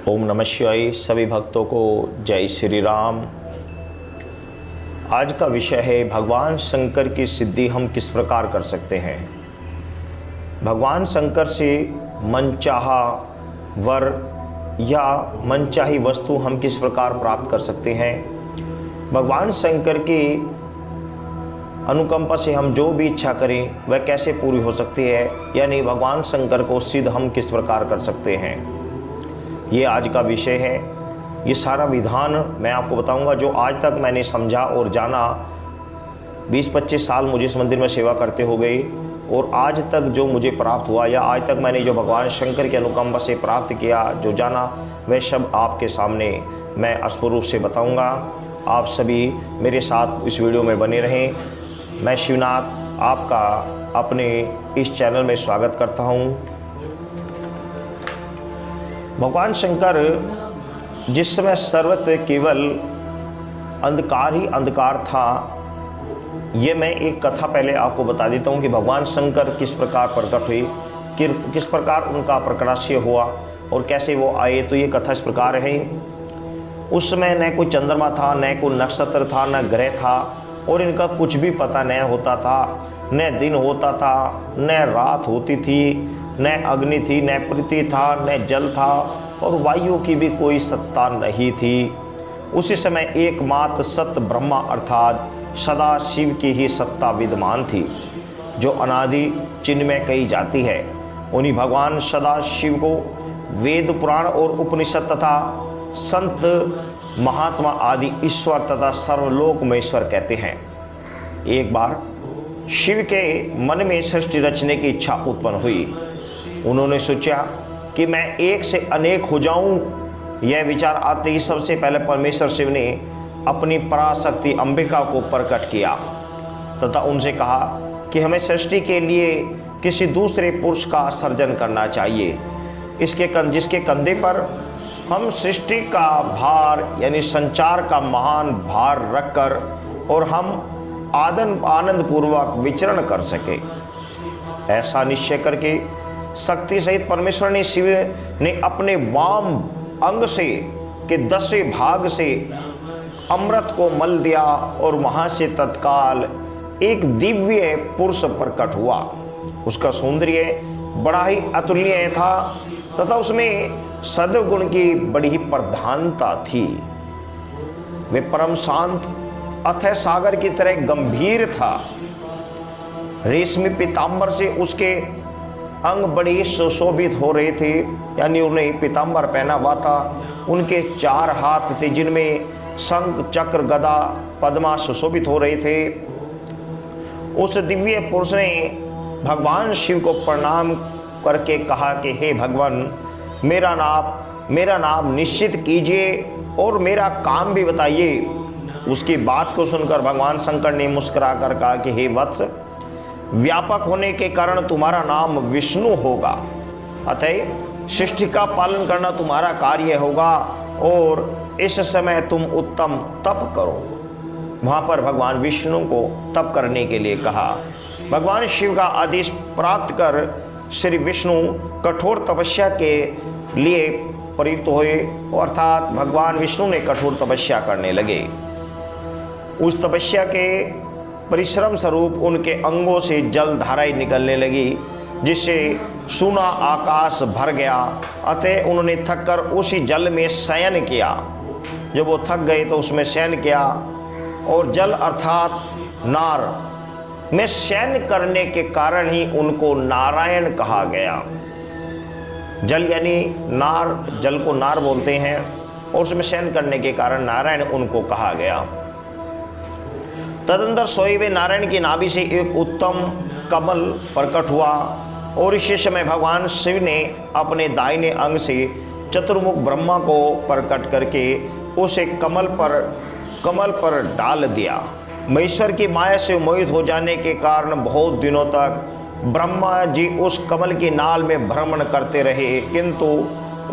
ओम नमः शिवाय। सभी भक्तों को जय श्री राम। आज का विषय है भगवान शंकर की सिद्धि हम किस प्रकार कर सकते हैं। भगवान शंकर से मनचाहा वर या मनचाही वस्तु हम किस प्रकार प्राप्त कर सकते हैं। भगवान शंकर की अनुकंपा से हम जो भी इच्छा करें वह कैसे पूरी हो सकती है, यानी भगवान शंकर को सिद्ध हम किस प्रकार कर सकते हैं, ये आज का विषय है। ये सारा विधान मैं आपको बताऊंगा जो आज तक मैंने समझा और जाना। 20-25 साल मुझे इस मंदिर में सेवा करते हो गए और आज तक जो मुझे प्राप्त हुआ या आज तक मैंने जो भगवान शंकर की अनुकंपा से प्राप्त किया, जो जाना, वह सब आपके सामने मैं स्पष्ट रूप से बताऊंगा। आप सभी मेरे साथ इस वीडियो में बने रहें। मैं शिवनाथ आपका अपने इस चैनल में स्वागत करता हूं। भगवान शंकर जिस समय सर्वत्र केवल अंधकार ही अंधकार था, ये मैं एक कथा पहले आपको बता देता हूँ कि भगवान शंकर किस प्रकार प्रकट हुए, किस प्रकार उनका प्रकाश्य हुआ और कैसे वो आए। तो ये कथा इस प्रकार है। उस समय न कोई चंद्रमा था, न कोई नक्षत्र था, न ग्रह था और इनका कुछ भी पता नहीं होता था। न दिन होता था, न रात होती थी, न अग्नि थी, न पृथ्वी था, न जल था और वायु की भी कोई सत्ता नहीं थी। उसी समय एकमात्र सत्य ब्रह्मा अर्थात सदा शिव की ही सत्ता विद्यमान थी, जो अनादि चिन्मय कही जाती है। उन्हीं भगवान सदा शिव को वेद पुराण और उपनिषद तथा संत महात्मा आदि ईश्वर तथा सर्वलोक में ईश्वर कहते हैं। एक बार शिव के मन में सृष्टि रचने की इच्छा उत्पन्न हुई। उन्होंने सोचा कि मैं एक से अनेक हो जाऊं। यह विचार आते ही सबसे पहले परमेश्वर शिव ने अपनी पराशक्ति अंबिका को प्रकट किया तथा उनसे कहा कि हमें सृष्टि के लिए किसी दूसरे पुरुष का सर्जन करना चाहिए, जिसके कंधे पर हम सृष्टि का भार यानी संचार का महान भार रखकर और हम आनंद पूर्वक विचरण कर सके। ऐसा निश्चय करके शक्ति सहित परमेश्वर ने शिव ने अपने वाम अंग से के 10वें भाग से अमृत को मल दिया और वहां से तत्काल एक दिव्य पुरुष प्रकट हुआ। उसका सौंदर्य बड़ा ही अतुलनीय था तथा उसमें सद्गुण की बड़ी ही प्रधानता थी। वे परम शांत अथय सागर की तरह गंभीर था। रेशमी पीतांबर से उसके अंग बड़ी सुशोभित हो रहे थे, यानी उन्हें पीतांबर पहना हुआ था। उनके 4 हाथ थे जिनमें शंख चक्र गदा पद्मा सुशोभित हो रहे थे। उस दिव्य पुरुष ने भगवान शिव को प्रणाम करके कहा कि हे भगवान, मेरा नाम निश्चित कीजिए और मेरा काम भी बताइए। उसकी बात को सुनकर भगवान शंकर ने मुस्कुरा कर कहा कि हे वत्स, व्यापक होने के कारण तुम्हारा नाम विष्णु होगा, अतः सृष्टि का पालन करना तुम्हारा कार्य होगा और इस समय तुम उत्तम तप करो। वहां पर भगवान विष्णु को तप करने के लिए कहा। भगवान शिव का आदेश प्राप्त कर श्री विष्णु कठोर तपस्या के लिए प्रयुक्त हुए, अर्थात भगवान विष्णु ने कठोर तपस्या करने लगे। उस तपस्या के परिश्रम स्वरूप उनके अंगों से जल धाराएं निकलने लगी, जिससे सूना आकाश भर गया। अतः उन्होंने थककर उसी जल में शयन किया। जब वो थक गए तो उसमें शयन किया और जल अर्थात नार में शयन करने के कारण ही उनको नारायण कहा गया। जल यानी नार, जल को नार बोलते हैं और उसमें शयन करने के कारण नारायण उनको कहा गया। तदंतर सोए हुए नारायण की नाभि से एक उत्तम कमल प्रकट हुआ और इसी समय भगवान शिव ने अपने दाहिने अंग से चतुर्मुख ब्रह्मा को प्रकट करके उसे कमल पर डाल दिया। महेश्वर की माया से मोहित हो जाने के कारण बहुत दिनों तक ब्रह्मा जी उस कमल की नाल में भ्रमण करते रहे, किंतु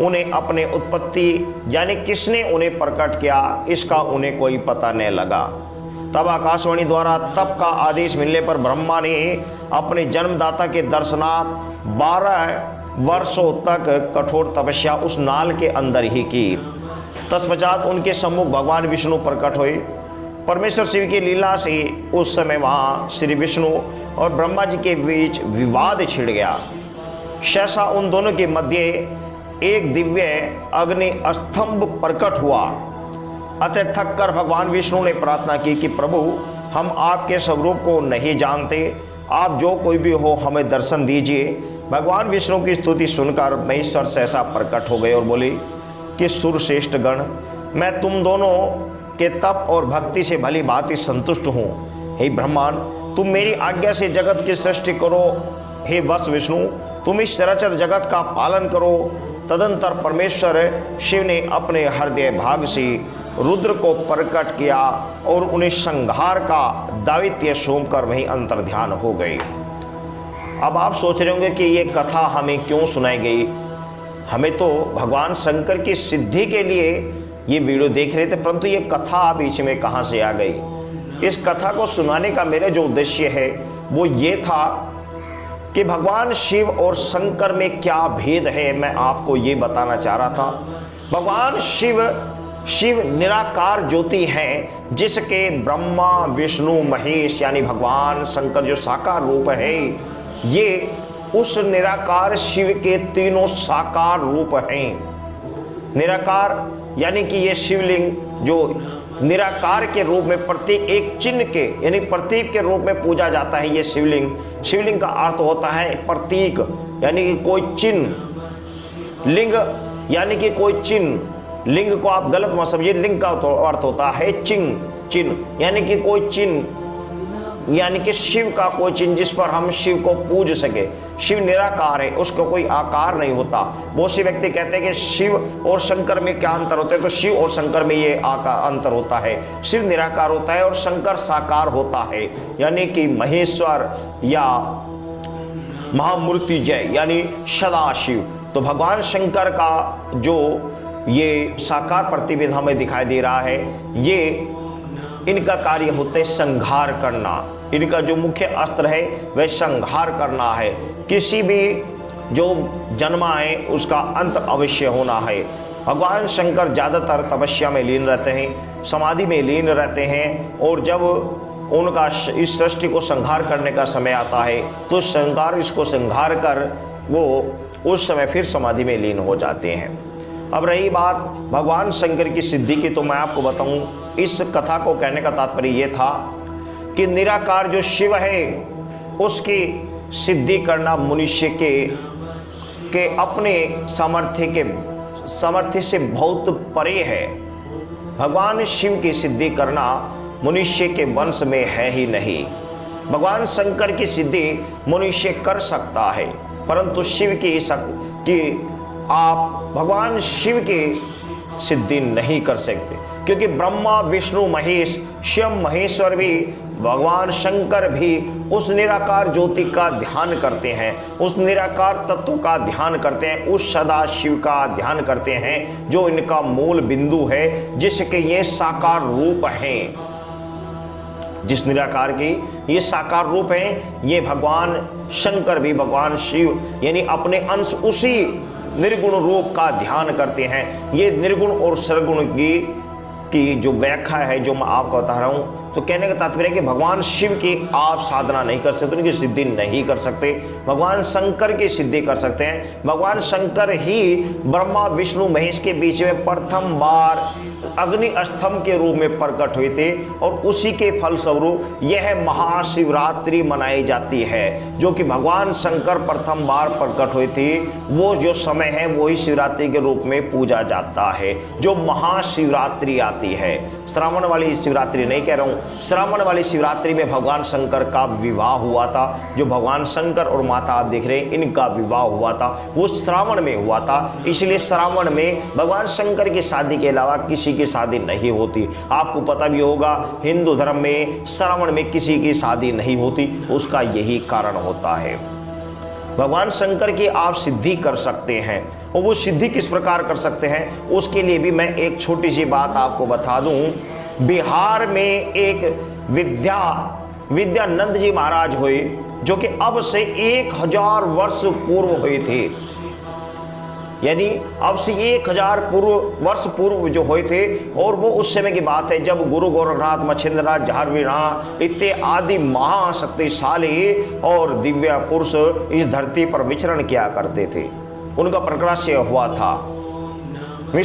उन्हें अपने उत्पत्ति यानी किसने उन्हें प्रकट किया इसका उन्हें कोई पता नहीं लगा। तब आकाशवाणी द्वारा तप का आदेश मिलने पर ब्रह्मा ने अपने जन्मदाता के दर्शनार्थ 12 वर्षों तक कठोर तपस्या उस नाल के अंदर ही की। तत्पश्चात उनके सम्मुख भगवान विष्णु प्रकट हुए। परमेश्वर शिव की लीला से उस समय वहाँ श्री विष्णु और ब्रह्मा जी के बीच विवाद छिड़ गया। सहसा उन दोनों के मध्य एक दिव्य अग्नि स्तंभ प्रकट हुआ। अतः थक कर भगवान विष्णु ने प्रार्थना की कि प्रभु, हम आपके स्वरूप को नहीं जानते, आप जो कोई भी हो हमें दर्शन दीजिए। भगवान विष्णु की स्तुति सुनकर महेश्वर सहसा प्रकट हो गए और बोले कि सुरश्रेष्ठ गण, मैं तुम दोनों के तप और भक्ति से भली भांति संतुष्ट हूँ। हे ब्रह्मांड, तुम मेरी आज्ञा से जगत की सृष्टि करो। हे वत्स विष्णु, तुम इस चराचर जगत का पालन करो। तदंतर परमेश्वर शिव ने अपने हृदय भाग से रुद्र को प्रकट किया और उन्हें संहार का दायित्व सौंपकर वहीं अंतर ध्यान हो गए। अब आप सोच रहे होंगे कि ये कथा हमें क्यों सुनाई गई। हमें तो भगवान शंकर की सिद्धि के लिए ये वीडियो देख रहे थे, परंतु ये कथा बीच में कहाँ से आ गई। इस कथा को सुनाने का मेरा जो उद्देश्य है वो ये था कि भगवान शिव और शंकर में क्या भेद है, मैं आपको ये बताना चाह रहा था। भगवान शिव निराकार ज्योति हैं, जिसके ब्रह्मा विष्णु महेश यानी भगवान शंकर जो साकार रूप है, ये उस निराकार शिव के तीनों साकार रूप हैं। निराकार यानी कि ये शिवलिंग जो निराकार के रूप में प्रतीक एक चिन्ह के यानी प्रतीक के रूप में पूजा जाता है। ये शिवलिंग का अर्थ होता है प्रतीक यानी कि कोई चिन्ह। लिंग यानी कि कोई चिन्ह। लिंग को आप गलत मत समझिए, लिंग का अर्थ होता है चिन्ह यानी कि कोई चिन्ह, यानी कि शिव का कोई चिन्ह जिस पर हम शिव को पूज सके। शिव निराकार है, उसका कोई आकार नहीं होता। बहुत से व्यक्ति कहते हैं कि शिव और शंकर में क्या अंतर होता है, तो शिव और शंकर में ये आकार अंतर होता है। शिव निराकार होता है और शंकर साकार होता है, यानी कि महेश्वर या महामूर्तिजय यानी सदाशिव। तो भगवान शंकर का जो ये साकार प्रतिभा हमें दिखाई दे रहा है, ये इनका कार्य होता है संहार करना। इनका जो मुख्य अस्त्र है वह संहार करना है। किसी भी जो जन्मा है उसका अंत अवश्य होना है। भगवान शंकर ज़्यादातर तपस्या में लीन रहते हैं, समाधि में लीन रहते हैं, और जब उनका इस सृष्टि को संहार करने का समय आता है तो इसको संहार कर वो उस समय फिर समाधि में लीन हो जाते हैं। अब रही बात भगवान शंकर की सिद्धि की, तो मैं आपको बताऊं, इस कथा को कहने का तात्पर्य यह था कि निराकार जो शिव है उसकी सिद्धि करना मनुष्य के अपने सामर्थ्य से बहुत परे है। भगवान शिव की सिद्धि करना मनुष्य के वंश में है ही नहीं। भगवान शंकर की सिद्धि मनुष्य कर सकता है, परंतु शिव की आप भगवान शिव की सिद्धि नहीं कर सकते, क्योंकि ब्रह्मा विष्णु महेश स्वयं महेश्वर भी भगवान शंकर भी उस निराकार ज्योति का ध्यान करते हैं, उस निराकार तत्व का ध्यान करते हैं, उस सदा शिव का ध्यान करते हैं जो इनका मूल बिंदु है, जिसके ये साकार रूप हैं। जिस निराकार की ये साकार रूप है, ये भगवान शंकर भी भगवान शिव यानी अपने अंश उसी निर्गुण रूप का ध्यान करते हैं। ये निर्गुण और सरगुण की जो व्याख्या है जो मैं आपको बता रहा हूँ, तो कहने का तात्पर्य है कि भगवान शिव की आप साधना नहीं कर सकते, उनकी सिद्धि नहीं कर सकते। भगवान शंकर की सिद्धि कर सकते हैं। भगवान शंकर ही ब्रह्मा विष्णु महेश के बीच में प्रथम बार अग्नि स्तंभ के रूप में प्रकट हुए थे, और उसी के फलस्वरूप यह महाशिवरात्रि मनाई जाती है, जो कि भगवान शंकर प्रथम बार प्रकट हुए थे। वो जो समय है वही शिवरात्रि के रूप में पूजा जाता है, जो महाशिवरात्रि आती है। श्रावण वाली शिवरात्रि नहीं कह रहा हूँ, श्रावण वाली शिवरात्रि में भगवान शंकर का विवाह हुआ था। जो भगवान शंकर और माता आप देख रहे हैं, इनका विवाह हुआ था, वो श्रावण में हुआ था। इसलिए श्रावण में भगवान शंकर की शादी के अलावा किसी की शादी नहीं होती। आपको पता भी होगा, हिंदू धर्म में श्रावण में किसी की शादी नहीं होती, उसका यही कारण होता है। भगवान शंकर की आप सिद्धि कर सकते हैं, और वो सिद्धि किस प्रकार कर सकते हैं उसके लिए भी मैं एक छोटी सी बात आपको बता दूं। बिहार में एक विद्यानंद जी महाराज हुए, जो कि अब से 1000 वर्ष पूर्व हुए थे। यानी अब से 1000 वर्ष पूर्व जो हुए थे, और वो उस समय की बात है जब गुरु गोरखनाथ, मच्छिंद्रनाथ, झारवी राणा इत्यादि आदि महाशक्तिशाली और दिव्य पुरुष इस धरती पर विचरण किया करते थे। उनका प्रकाश्य हुआ था, वे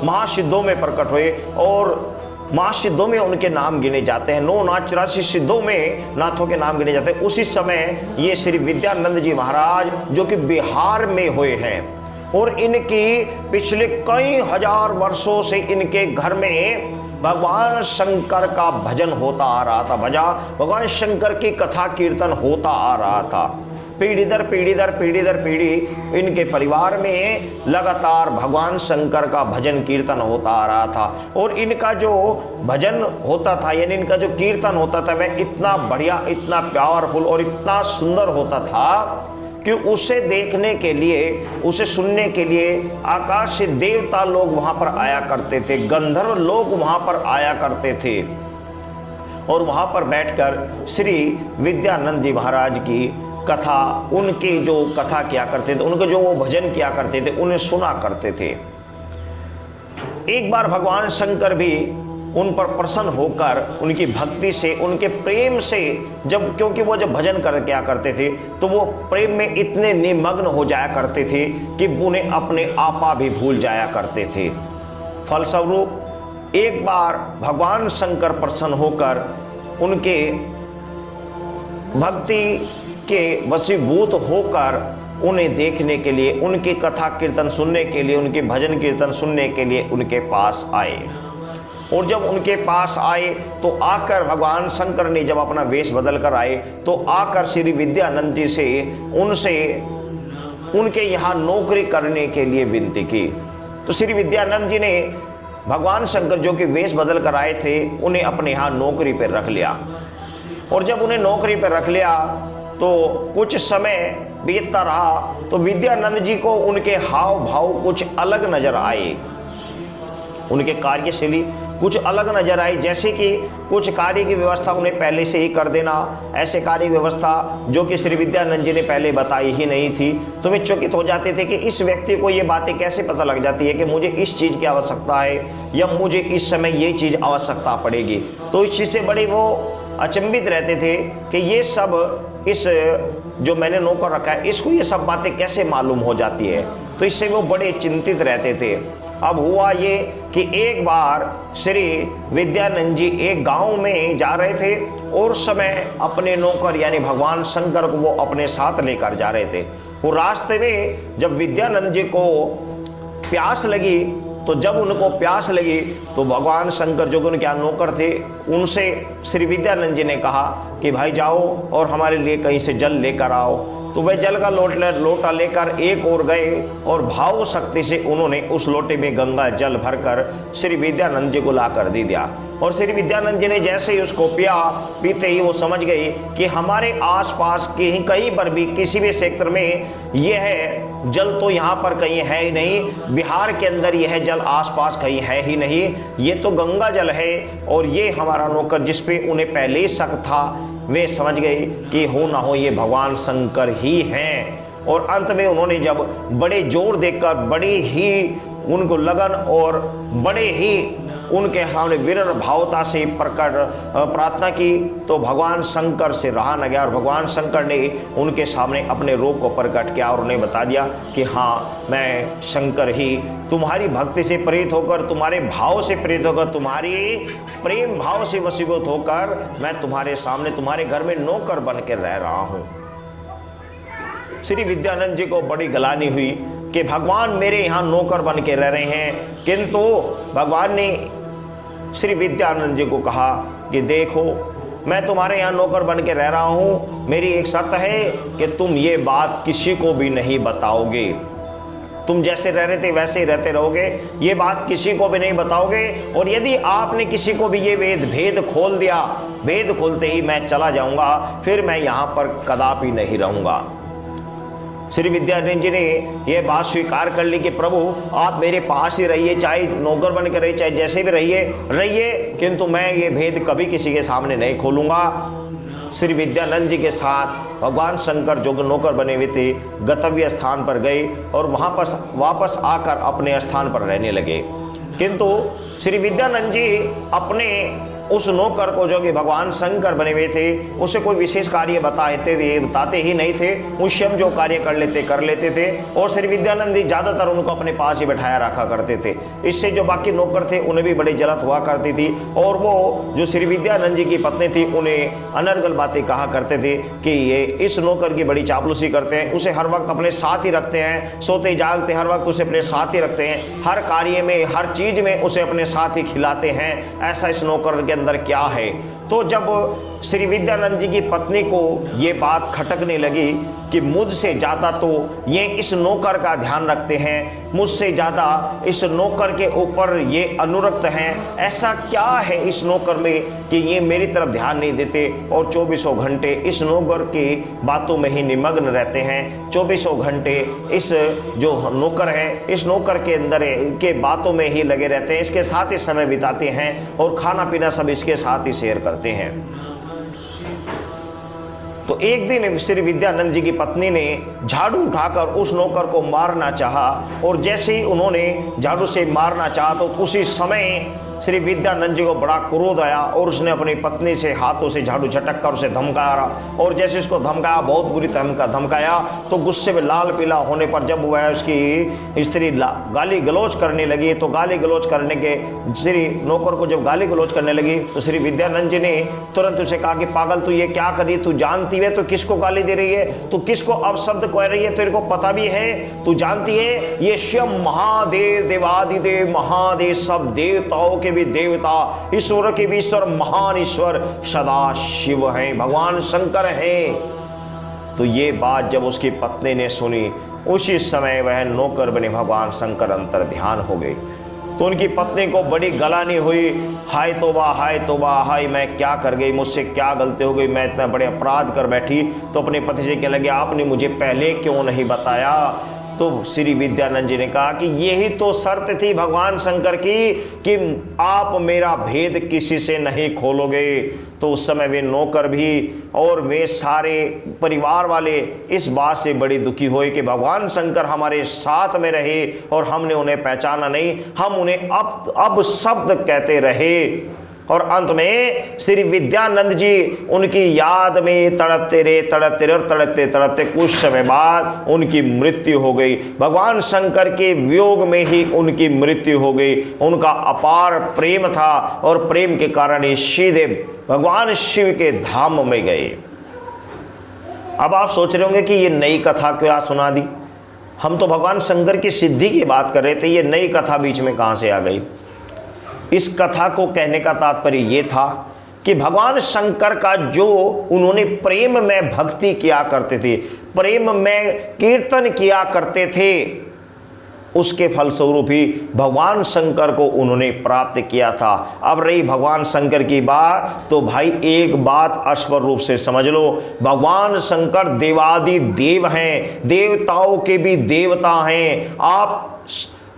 महासिद्धों में प्रकट हुए, और महासिद्धों में उनके नाम गिने जाते हैं। 9 नाथ 84 सिद्धों में नाथों के नाम गिने जाते हैं। उसी समय ये श्री विद्यानंद जी महाराज जो कि बिहार में हुए हैं, और इनकी पिछले कई हजार वर्षों से इनके घर में भगवान शंकर का भजन होता आ रहा था, भगवान शंकर की कथा कीर्तन होता आ रहा था। पीढ़ी दर पीढ़ी इनके परिवार में लगातार भगवान शंकर का भजन कीर्तन होता आ रहा था। और इनका जो भजन होता था, यानी इनका जो कीर्तन होता था, वह इतना बढ़िया, इतना पावरफुल और इतना सुंदर होता था कि उसे देखने के लिए, उसे सुनने के लिए आकाश से देवता लोग वहां पर आया करते थे, गंधर्व लोग वहां पर आया करते थे, और वहां पर बैठकर श्री विद्यानंद जी महाराज की कथा, उनकी जो कथा किया करते थे, उनके जो वो भजन किया करते थे, उन्हें सुना करते थे। एक बार भगवान शंकर भी उन पर प्रसन्न होकर उनकी भक्ति से, उनके प्रेम से, क्योंकि वो जब भजन किया करते थे तो वो प्रेम में इतने निमग्न हो जाया करते थे कि उन्हें अपने आपा भी भूल जाया करते थे। फलस्वरूप एक बार भगवान शंकर प्रसन्न होकर उनके भक्ति के वशीभूत होकर उन्हें देखने के लिए, उनकी कथा कीर्तन सुनने के लिए, उनके भजन कीर्तन सुनने के लिए उनके पास आए। और जब उनके पास आए तो आकर भगवान शंकर ने जब अपना वेश बदल कर आए तो आकर श्री विद्यानंद जी से उनसे उनके यहाँ नौकरी करने के लिए विनती की। तो श्री विद्यानंद जी ने भगवान शंकर जो कि वेश बदल कर आए थे, उन्हें अपने यहाँ नौकरी पर रख लिया। और जब उन्हें नौकरी पर रख लिया तो कुछ समय बीतता रहा तो विद्यानंद जी को उनके हाव भाव कुछ अलग नजर आए, उनके कार्यशैली कुछ अलग नजर आई। जैसे कि कुछ कार्य की व्यवस्था उन्हें पहले से ही कर देना, ऐसे कार्य व्यवस्था जो कि श्री विद्यानंद जी ने पहले बताई ही नहीं थी, तो वे चकित हो जाते थे कि इस व्यक्ति को ये बातें कैसे पता लग जाती है कि मुझे इस चीज़ की आवश्यकता है या मुझे इस समय ये चीज़ आवश्यकता पड़ेगी। तो इस चीज़ से बड़े वो अचंभित रहते थे कि ये सब, इस जो मैंने नौकर रखा है, इसको ये सब बातें कैसे मालूम हो जाती है। तो इससे वो बड़े चिंतित रहते थे। अब हुआ ये कि एक बार श्री विद्यानंद जी एक गांव में जा रहे थे, और उस समय अपने नौकर यानी भगवान शंकर को वो अपने साथ लेकर जा रहे थे। वो रास्ते में जब विद्यानंद जी को प्यास लगी, तो जब उनको प्यास लगी तो भगवान शंकर जो कि उनके नौकर थे, उनसे श्री विद्यानंद जी ने कहा कि भाई जाओ और हमारे लिए कहीं से जल लेकर आओ। तो वह जल का लोटा लेकर एक ओर गए, और भाव शक्ति से उन्होंने उस लोटे में गंगा जल भरकर श्री विद्यानंद जी को ला कर दे दिया। और श्री विद्यानंद जी ने जैसे ही उसको पिया, पीते ही वो समझ गई कि हमारे आसपास कहीं पर भी किसी भी क्षेत्र में यह जल तो यहाँ पर कहीं है ही नहीं, बिहार के अंदर यह जल आसपास कहीं है ही नहीं, ये तो गंगा जल है। और ये हमारा नौकर जिस पे उन्हें पहले ही शक था, वे समझ गए कि हो ना हो ये भगवान शंकर ही हैं। और अंत में उन्होंने जब बड़े जोर देकर, बड़े ही उनको लगन और बड़े ही उनके सामने विनम्र भावता से प्रकट प्रार्थना की, तो भगवान शंकर से रहा न गया, और भगवान शंकर ने उनके सामने अपने रोग को प्रकट किया और उन्हें बता दिया कि हाँ, मैं शंकर ही तुम्हारी भक्ति से प्रेरित होकर, तुम्हारे भाव से प्रेरित होकर, तुम्हारी प्रेम भाव से वशीभूत होकर मैं तुम्हारे सामने, तुम्हारे घर में नौकर बन के रह रहा हूँ। श्री विद्यानंद जी को बड़ी गलानी हुई कि भगवान मेरे यहाँ नौकर बन के रह रहे हैं, किंतु भगवान ने श्री विद्यानंद जी को कहा कि देखो, मैं तुम्हारे यहाँ नौकर बन के रह रहा हूँ, मेरी एक शर्त है कि तुम ये बात किसी को भी नहीं बताओगे। तुम जैसे रह रहे थे वैसे ही रहते रहोगे, ये बात किसी को भी नहीं बताओगे, और यदि आपने किसी को भी ये भेद खोल दिया, भेद खोलते ही मैं चला जाऊँगा, फिर मैं यहाँ पर कदापि नहीं रहूँगा। श्री विद्यानंद जी ने यह बात स्वीकार कर ली कि प्रभु आप मेरे पास ही रहिए, चाहे नौकर बन कर रहिए, चाहे जैसे भी रहिए, किंतु मैं ये भेद कभी किसी के सामने नहीं खोलूंगा। श्री विद्यानंद जी के साथ भगवान शंकर जो नौकर बने हुए थे गंतव्य स्थान पर गए और वहाँ पर वापस आकर अपने स्थान पर रहने लगे। किंतु श्री विद्यानंद जी अपने उस नौकर को जो कि भगवान शंकर बने हुए थे उसे कोई विशेष कार्य बताते ही नहीं थे। वो स्वयं जो कार्य कर लेते थे और श्री विद्यानंद जी ज़्यादातर उनको अपने पास ही बैठाया रखा करते थे। इससे जो बाकी नौकर थे उन्हें भी बड़ी जलत हुआ करती थी और वो जो श्री विद्यानंद जी की पत्नी थी उन्हें अनर्गल बातें कहा करते थे कि ये इस नौकर की बड़ी चापलूसी करते हैं, उसे हर वक्त अपने साथ ही रखते हैं, सोते जागते हर वक्त उसे अपने साथ ही रखते हैं, हर कार्य में हर चीज़ में उसे अपने साथ ही खिलाते हैं। ऐसा इस नौकर के अंदर क्या है। तो जब श्री विद्यानंद जी की पत्नी को ये बात खटकने लगी कि मुझसे ज़्यादा तो ये इस नौकर का ध्यान रखते हैं, मुझसे ज़्यादा इस नौकर के ऊपर ये अनुरक्त हैं, ऐसा क्या है इस नौकर में कि ये मेरी तरफ ध्यान नहीं देते और 24 घंटे इस नौकर की बातों में ही निमग्न रहते हैं। 24 घंटे इस जो नौकर है इस नौकर के अंदर के बातों में ही लगे रहते हैं, इसके साथ ही समय बिताते हैं और खाना पीना सब इसके साथ ही शेयर करते हैं। तो एक दिन श्री विद्यानंद जी की पत्नी ने झाड़ू उठाकर उस नौकर को मारना चाहा और जैसे ही उन्होंने झाड़ू से मारना चाहा तो उसी समय श्री विद्यानंद जी को बड़ा क्रोध आया और उसने अपनी पत्नी से हाथों से झाड़ू झटक कर उसे धमकाया और जैसे इसको धमकाया बहुत बुरी तरह धमकाया तो गुस्से में लाल पीला होने पर जब वह उसकी स्त्री गाली गलौज करने लगी तो गाली गलौज करने के श्री नौकर को जब गाली गलौज करने लगी तो श्री विद्यानंद जी ने तुरंत उसे कहा कि पागल तू ये क्या कर रही है, तू जानती है तो किसको गाली दे रही है, तू किसको अपशब्द कह रही है, तेरे को पता भी है, तू जानती है ये स्वयं महादेव देवादिदेव महादेव सब देवताओं के भी देवता, ईश्वर के भी ईश्वर, महान ईश्वर सदा शिव हैं, भगवान शंकर हैं। तो ये बात जब उसकी पत्नी ने सुनी उसी समय वह नौकर बने भगवान शंकर अंतर ध्यान हो गए। तो उनकी पत्नी को बड़ी गलानी हुई, हाय तौबा हाय मैं क्या कर गई, मुझसे क्या गलती हो गई, मैं इतना बड़े अपराध कर बैठी। तो अपने पति से कहने लगे आपने मुझे पहले क्यों नहीं बताया। तो श्री विद्यानंद जी ने कहा कि यही तो शर्त थी भगवान शंकर की कि आप मेरा भेद किसी से नहीं खोलोगे। तो उस समय वे नौकर भी और वे सारे परिवार वाले इस बात से बड़ी दुखी हुए कि भगवान शंकर हमारे साथ में रहे और हमने उन्हें पहचाना नहीं, हम उन्हें अब शब्द कहते रहे। और अंत में श्री विद्यानंद जी उनकी याद में तड़पते रहे और तड़पते कुछ समय बाद उनकी मृत्यु हो गई। भगवान शंकर के वियोग में ही उनकी मृत्यु हो गई। उनका अपार प्रेम था और प्रेम के कारण ही सीधे भगवान शिव के धाम में गए। अब आप सोच रहे होंगे कि ये नई कथा क्या सुना दी, हम तो भगवान शंकर की सिद्धि की बात कर रहे थे, ये नई कथा बीच में कहाँ से आ गई। इस कथा को कहने का तात्पर्य ये था कि भगवान शंकर का जो उन्होंने प्रेम में भक्ति किया करते थे, प्रेम में कीर्तन किया करते थे, उसके फलस्वरूप ही भगवान शंकर को उन्होंने प्राप्त किया था। अब रही भगवान शंकर की बात तो भाई एक बात स्पष्ट रूप से समझ लो, भगवान शंकर देवादि देव हैं, देवताओं के भी देवता हैं। आप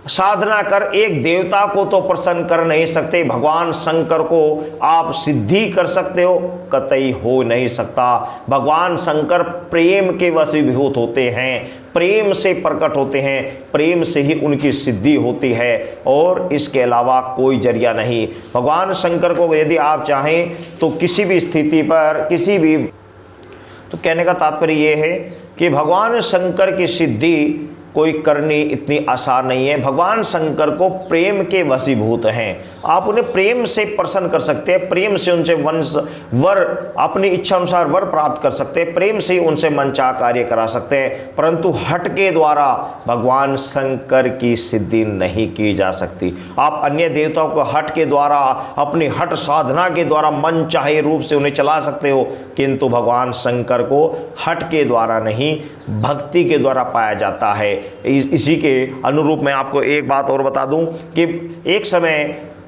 साधना कर एक देवता को तो प्रसन्न कर नहीं सकते, भगवान शंकर को आप सिद्धि कर सकते हो, कतई हो नहीं सकता। भगवान शंकर प्रेम के वशीभूत होते हैं, प्रेम से प्रकट होते हैं, प्रेम से ही उनकी सिद्धि होती है और इसके अलावा कोई जरिया नहीं। भगवान शंकर को यदि आप चाहें तो किसी भी स्थिति पर किसी भी, तो कहने का तात्पर्य ये है कि भगवान शंकर की सिद्धि कोई करनी इतनी आसान नहीं है। भगवान शंकर को प्रेम के वशीभूत हैं, आप उन्हें प्रेम से प्रसन्न कर सकते हैं, प्रेम से उनसे वंश वर अपनी इच्छा अनुसार वर प्राप्त कर सकते हैं, प्रेम से उनसे मनचाहा कार्य करा सकते हैं, परंतु हट के द्वारा भगवान शंकर की सिद्धि नहीं की जा सकती। आप अन्य देवताओं को हट के द्वारा अपनी हट साधना के द्वारा मनचाहे रूप से उन्हें चला सकते हो, किंतु भगवान शंकर को हट के द्वारा नहीं भक्ति के द्वारा पाया जाता है। इसी के अनुरूप मैं आपको एक बात और बता दूं कि एक समय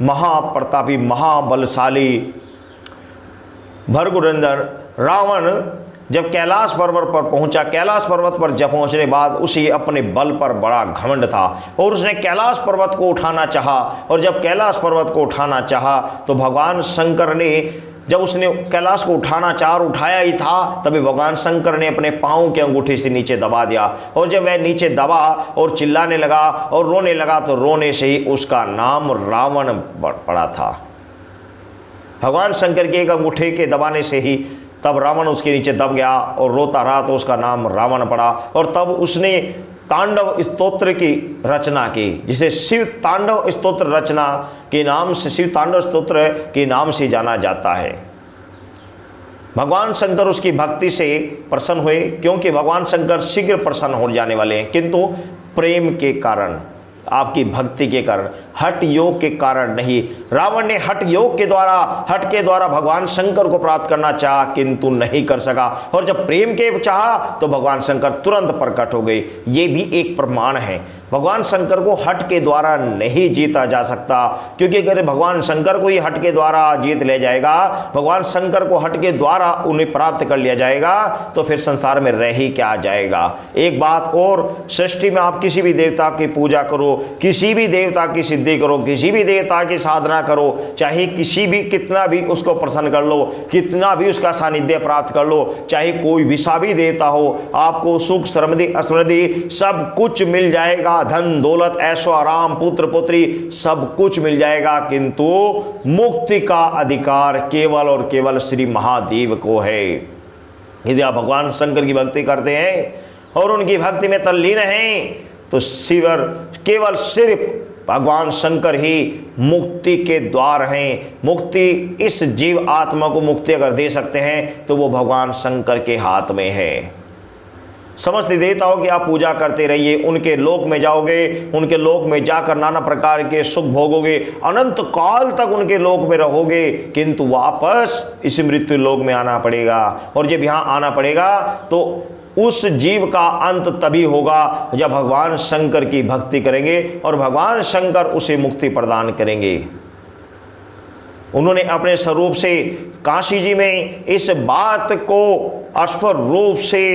महाप्रतापी महाबलशाली भृगुनंदन रावण जब कैलाश पर्वत पर पहुंचा, कैलाश पर्वत पर जब पहुंचने बाद उसे अपने बल पर बड़ा घमंड था और उसने कैलाश पर्वत को उठाना चाहा। और जब कैलाश पर्वत को उठाना चाहा तो भगवान शंकर ने जब उसने कैलाश को उठाना चाहा और उठाया ही था, तभी भगवान शंकर ने अपने पाँव के अंगूठे से नीचे दबा दिया, और जब वह नीचे दबा और चिल्लाने लगा और रोने लगा तो रोने से ही उसका नाम रावण पड़ा था। भगवान शंकर के एक अंगूठे के दबाने से ही तब रावण उसके नीचे दब गया और रोता रहा तो उसका नाम रावण पड़ा। और तब उसने तांडव स्तोत्र की रचना की, जिसे शिव तांडव स्तोत्र रचना के नाम से, शिव तांडव स्तोत्र के नाम से जाना जाता है। भगवान शंकर उसकी भक्ति से प्रसन्न हुए, क्योंकि भगवान शंकर शीघ्र प्रसन्न हो जाने वाले हैं, किंतु प्रेम के कारण, आपकी भक्ति के कारण, हठ योग के कारण नहीं। रावण ने हठ योग के द्वारा, हठ के द्वारा भगवान शंकर को प्राप्त करना चाहा, किंतु नहीं कर सका, और जब प्रेम के चाहा तो भगवान शंकर तुरंत प्रकट हो गए। ये भी एक प्रमाण है, भगवान शंकर को हठ के द्वारा नहीं जीता जा सकता, क्योंकि अगर भगवान शंकर को ही हठ के द्वारा जीत ले जाएगा, भगवान शंकर को हठ के द्वारा उन्हें प्राप्त कर लिया जाएगा, तो फिर संसार में रह ही क्या जाएगा। एक बात और, सृष्टि में आप किसी भी देवता की पूजा करो, किसी भी देवता की सिद्धि करो, किसी भी देवता की साधना करो, चाहे किसी भी, कितना भी उसको प्रसन्न कर लो, कितना भी उसका सानिध्य प्राप्त कर लो, चाहे कोई भी सा भी देवता हो, आपको सुख समृद्धि समृद्धि सब कुछ मिल जाएगा, धन दौलत ऐशो आराम पुत्र पुत्री सब कुछ मिल जाएगा, किंतु मुक्ति का अधिकार केवल और केवल श्री महादेव को है। यदि आप भगवान शंकर की भक्ति करते हैं और उनकी भक्ति में तल्लीन हैं, तो शिवर केवल सिर्फ भगवान शंकर ही मुक्ति के द्वार हैं। मुक्ति, इस जीव आत्मा को मुक्ति अगर दे सकते हैं तो वो भगवान शंकर के हाथ में है। समस्त देवताओं की आप पूजा करते रहिए, उनके लोक में जाओगे, उनके लोक में जाकर नाना प्रकार के सुख भोगोगे, अनंत काल तक उनके लोक में रहोगे, किंतु वापस इस मृत्यु लोक में आना पड़ेगा। और जब यहाँ आना पड़ेगा तो उस जीव का अंत तभी होगा जब भगवान शंकर की भक्ति करेंगे और भगवान शंकर उसे मुक्ति प्रदान करेंगे। उन्होंने अपने स्वरूप से काशी जी में इस बात को स्पष्ट रूप से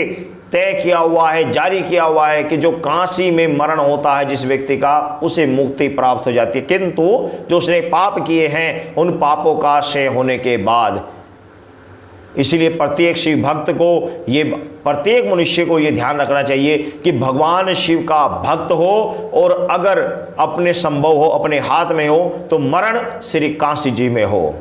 तय किया हुआ है, जारी किया हुआ है कि जो काशी में मरण होता है जिस व्यक्ति का, उसे मुक्ति प्राप्त हो जाती है, किंतु जो उसने पाप किए हैं उन पापों का क्षय होने के बाद। इसीलिए प्रत्येक शिव भक्त को, ये प्रत्येक मनुष्य को ये ध्यान रखना चाहिए कि भगवान शिव का भक्त हो, और अगर अपने संभव हो, अपने हाथ में हो, तो मरण श्री काशी जी में हो।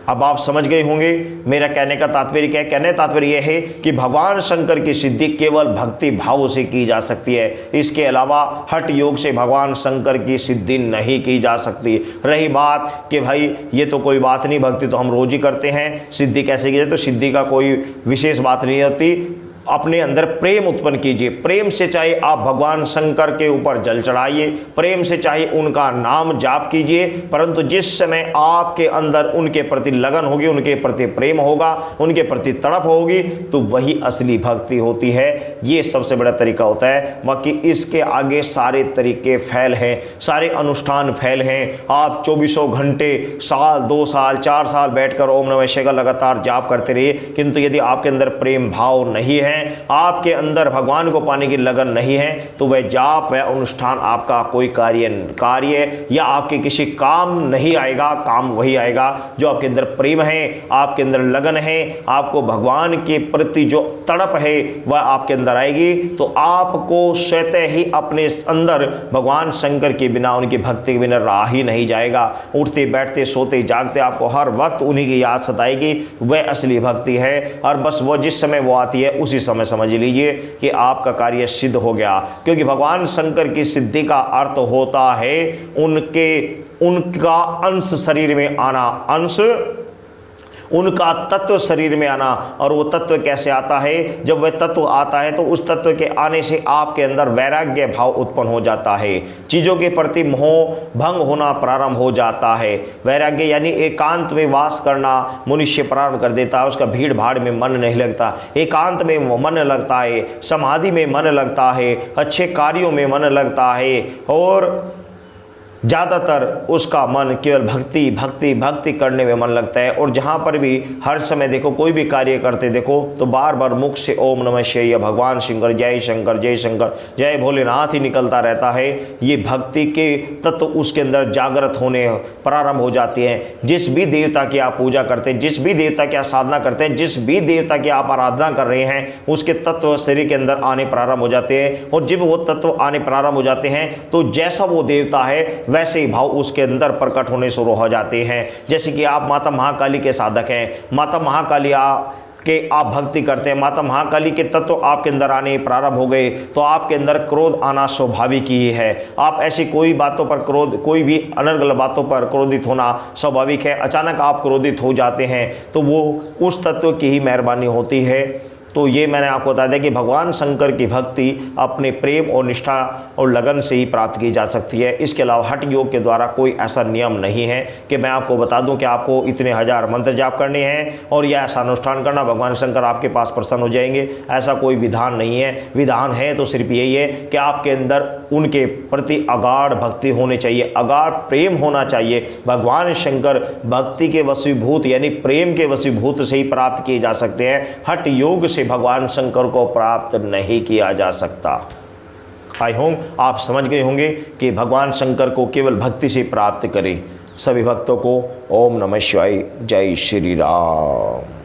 अब आप समझ गए होंगे मेरा कहने का तात्पर्य क्या है। कहने का तात्पर्य यह है कि भगवान शंकर की सिद्धि केवल भक्ति भाव से की जा सकती है, इसके अलावा हठ योग से भगवान शंकर की सिद्धि नहीं की जा सकती। रही बात कि भाई ये तो कोई बात नहीं, भक्ति तो हम रोज ही करते हैं, सिद्धि कैसे की जाए, तो सिद्धि का कोई विशेष बात नहीं होती। अपने अंदर प्रेम उत्पन्न कीजिए, प्रेम से चाहे आप भगवान शंकर के ऊपर जल चढ़ाइए, प्रेम से चाहे उनका नाम जाप कीजिए, परंतु जिस समय आपके अंदर उनके प्रति लगन होगी, उनके प्रति प्रेम होगा, उनके प्रति तड़प होगी, तो वही असली भक्ति होती है। ये सबसे बड़ा तरीका होता है। बाकी इसके आगे सारे तरीके फैल हैं, सारे अनुष्ठान फैल हैं। आप 24 घंटे, साल 2 साल 4 साल बैठकर ओम नमः शिवाय का लगातार जाप करते रहिए, किंतु यदि आपके अंदर प्रेम भाव नहीं है, आपके अंदर भगवान को पाने की लगन नहीं है, तो वह जाप, वह अनुष्ठान आपका कोई कार्य या आपके किसी काम नहीं आएगा। काम वही आएगा जो आपके अंदर प्रेम है, आपके अंदर लगन है, आपको भगवान के प्रति जो तड़प है वह आपके अंदर आएगी, तो आपको स्वतः ही अपने अंदर भगवान शंकर के बिना, उनकी भक्ति के बिना रहा ही नहीं जाएगा। उठते बैठते सोते जागते आपको हर वक्त उन्हीं की याद सताएगी, वह असली भक्ति है। और बस वो जिस समय वो आती है उसी समय समझ लीजिए कि आपका कार्य सिद्ध हो गया, क्योंकि भगवान शंकर की सिद्धि का अर्थ होता है उनका अंश शरीर में आना, अंश उनका तत्व शरीर में आना। और वो तत्व कैसे आता है? जब वह तत्व आता है तो उस तत्व के आने से आपके अंदर वैराग्य भाव उत्पन्न हो जाता है, चीज़ों के प्रति मोह भंग होना प्रारंभ हो जाता है। वैराग्य यानी एकांत में वास करना मनुष्य प्रारंभ कर देता है, उसका भीड़ भाड़ में मन नहीं लगता, एकांत में मन लगता है, समाधि में मन लगता है, अच्छे कार्यों में मन लगता है, और ज़्यादातर उसका मन केवल भक्ति भक्ति भक्ति करने में मन लगता है। और जहाँ पर भी हर समय देखो कोई भी कार्य करते देखो तो बार बार मुख से ओम नमः शिवाय, भगवान शंकर, जय शंकर, जय शंकर, जय भोलेनाथ ही निकलता रहता है। ये भक्ति के तत्व उसके अंदर जागृत होने प्रारंभ हो जाती हैं। जिस भी देवता की आप पूजा करते हैं, जिस भी देवता की आप साधना करते हैं, जिस भी देवता की आप आराधना कर रहे हैं, उसके तत्व शरीर के अंदर आने प्रारंभ हो जाते हैं। और जब वो तत्व आने प्रारंभ हो जाते हैं तो जैसा वो देवता है वैसे ही भाव उसके अंदर प्रकट होने शुरू हो जाते हैं। जैसे कि आप माता महाकाली के साधक हैं, माता महाकाली के आप भक्ति करते हैं, माता महाकाली के तत्व आपके अंदर आने प्रारंभ हो गए तो आपके अंदर क्रोध आना स्वाभाविक ही है। आप ऐसी कोई बातों पर क्रोध, कोई भी अनर्गल बातों पर क्रोधित होना स्वाभाविक है। अचानक आप क्रोधित हो जाते हैं तो वो उस तत्व की ही मेहरबानी होती है। तो ये मैंने आपको बता दिया कि भगवान शंकर की भक्ति अपने प्रेम और निष्ठा और लगन से ही प्राप्त की जा सकती है। इसके अलावा हठ योग के द्वारा कोई ऐसा नियम नहीं है कि मैं आपको बता दूं कि आपको इतने हजार मंत्र जाप करने हैं और यह ऐसा अनुष्ठान करना, भगवान शंकर आपके पास प्रसन्न हो जाएंगे। ऐसा कोई विधान नहीं है। विधान है तो सिर्फ यही है कि आपके अंदर उनके प्रति अगाढ़ भक्ति होनी चाहिए, अगाढ़ प्रेम होना चाहिए। भगवान शंकर भक्ति के वशीभूत यानी प्रेम के वशीभूत से ही प्राप्त किए जा सकते हैं। हठ योग से भगवान शंकर को प्राप्त नहीं किया जा सकता। आई होप आप समझ गए होंगे कि भगवान शंकर को केवल भक्ति से प्राप्त करें। सभी भक्तों को ओम नमः शिवाय, जय श्री राम।